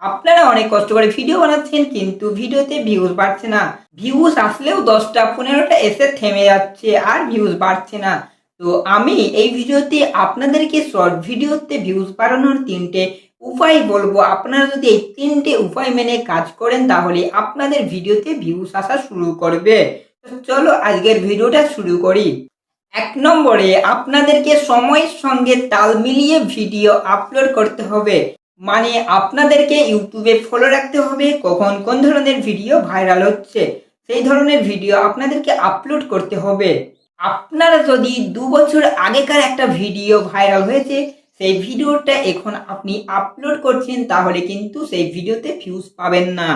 আপনারা অনেক কষ্ট করে ভিডিও বানাচ্ছেন কিন্তু ভিডিওতে ভিউজ বাড়ছে না। ভিউজ আসলেও 10টা 15টা এসে থেমে যাচ্ছে আর ভিউজ বাড়ছে না। তো আমি এই ভিডিওতে আপনাদেরকে শর্ট ভিডিওতে ভিউজ বাড়ানোর 3টে উপায় বলবো। আপনারা যদি এই 3টে উপায় মেনে কাজ করেন তাহলে আপনাদের ভিডিওতে ভিউজ আসা শুরু করবে। তো চলো আজকের ভিডিওটা শুরু করি। 1 নম্বরে আপনাদেরকে সময়ের সঙ্গে তাল মিলিয়ে ভিডিও আপলোড করতে হবে। মানে আপনাদেরকে ইউটিউবে ফলো রাখতে হবে কখন কোন ধরনের ভিডিও ভাইরাল হচ্ছে, সেই ধরনের ভিডিও আপনাদেরকে আপলোড করতে হবে। আপনারা যদি 2 বছর আগেকার একটা ভিডিও ভাইরাল হয়েছে সেই ভিডিওটা এখন আপনি আপলোড করছেন তাহলে কিন্তু সেই ভিডিওতে ভিউজ পাবেন না।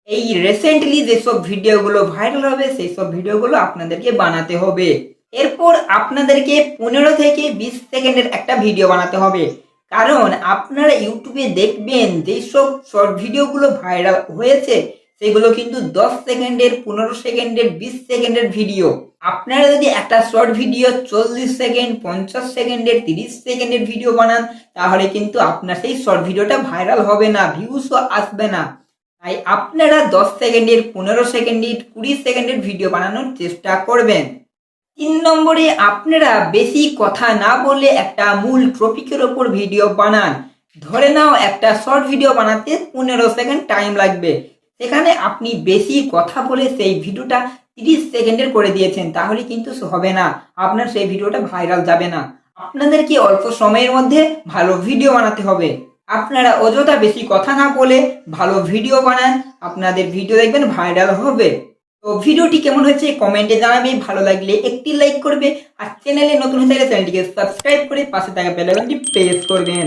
এই রিসেন্টলি যেসব ভিডিওগুলো ভাইরাল হবে সেই সব ভিডিওগুলো আপনাদেরকে বানাতে হবে। এরপর আপনাদেরকে 15 থেকে 20 সেকেন্ডের একটা ভিডিও বানাতে হবে। কারণ আপনারা ইউটিউবে দেখবেন যেসব শর্ট ভিডিওগুলো ভাইরাল হয়েছে সেগুলো কিন্তু 10 সেকেন্ডের, 15 সেকেন্ডের, 20 সেকেন্ডের ভিডিও। আপনারা যদি একটা শর্ট ভিডিও 40 সেকেন্ড, 50 সেকেন্ডের, 30 সেকেন্ডের ভিডিও বানান তাহলে কিন্তু আপনার সেই শর্ট ভিডিওটা ভাইরাল হবে না, ভিউজও আসবে না। তাই আপনারা 10 সেকেন্ডের, 15 সেকেন্ডের, 20 সেকেন্ডের ভিডিও বানানোর চেষ্টা করবেন। 3 নম্বরে আপনারা বেশি কথা না বলে একটা মূল টপিকের ওপর ভিডিও বানান। ধরে নাও একটা শর্ট ভিডিও বানাতে 15 সেকেন্ড টাইম লাগবে, সেখানে আপনি বেশি কথা বলে সেই ভিডিওটা 30 সেকেন্ডের করে দিয়েছেন তাহলে কিন্তু হবে না, আপনার সেই ভিডিওটা ভাইরাল যাবে না। আপনাদেরকে অল্প সময়ের মধ্যে ভালো ভিডিও বানাতে হবে। আপনারা অযথা বেশি কথা না বলে ভালো ভিডিও বানান, আপনাদের ভিডিও দেখবেন ভাইরাল হবে। তো ভিডিওটি কেমন হয়েছে কমেন্টে জানাবে, ভালো লাগলে একটি লাইক করবে আর চ্যানেলে নতুন হয়ে থাকলে চ্যানেলটিকে সাবস্ক্রাইব করে পাশে থাকা বেল আইকনটি প্রেস করবেন।